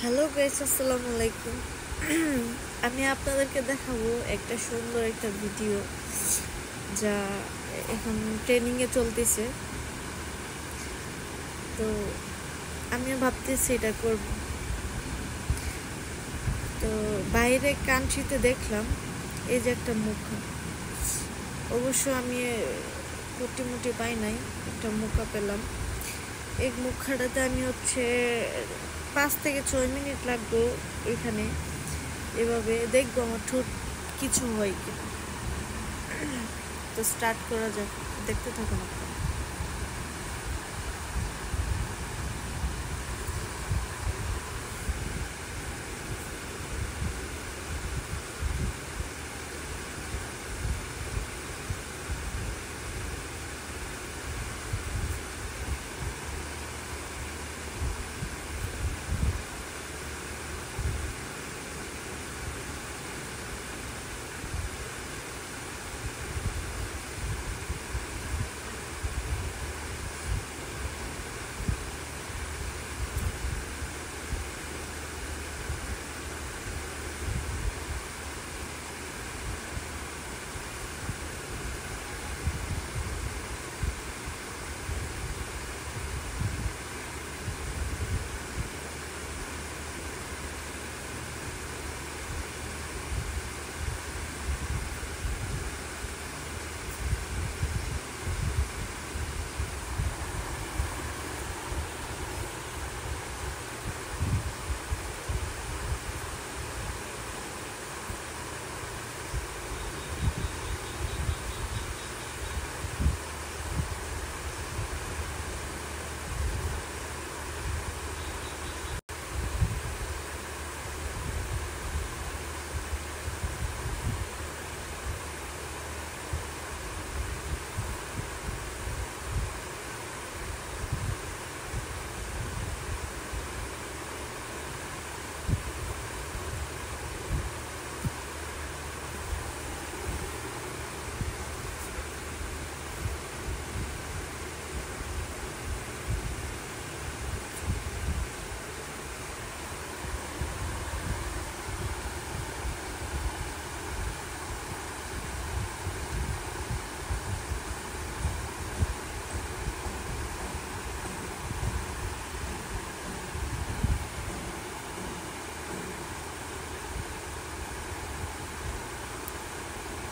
Hello guys, আসসালামু আলাইকুম। আমি আপনাদেরকে দেখাবো একটা সুন্দর একটা ভিডিও যা এখন ট্রেনিংয়ে চলতেছে। তো আমি ভাবতেছি এটা করব। তো বাইরে কান্ট্রিতে দেখলাম এই যে একটা মুখা, অবশ্য আমি কোটি পাই নাই, একটা মুখা পেলাম। এই মুখাটাতে আমি 5 থেকে 6 মিনিট লাগবে ওইখানে। এভাবে দেখবো আমার ঠোঁট কিছু হয় কিনা। তো স্টার্ট করা যাক, দেখতে থাকুন আপনারা।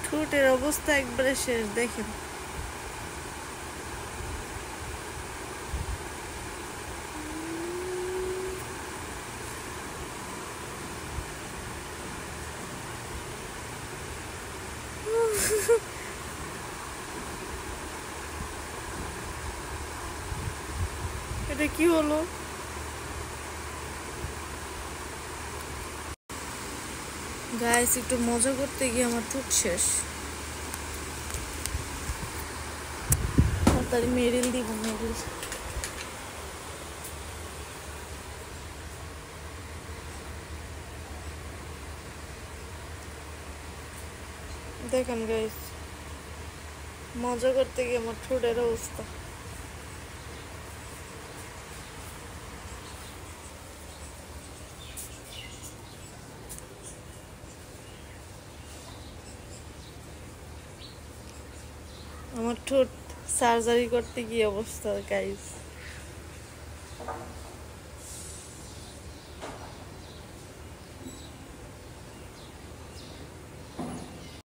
ঠোঁটের অবস্থা একবারে শেষ, দেখেন। এটা কি হলো? গাইস, একটু মজা করতে গিয়ে আমার ঠোঁট শেষ। তাড়াতাড়ি মেরিল দিব, মেরিল। দেখেন গাইস, মজা করতে গিয়ে আমার ঠোঁটের অবস্থা। আমার ঠোঁট সার্জারি করতে গিয়ে অবস্থা গাইস।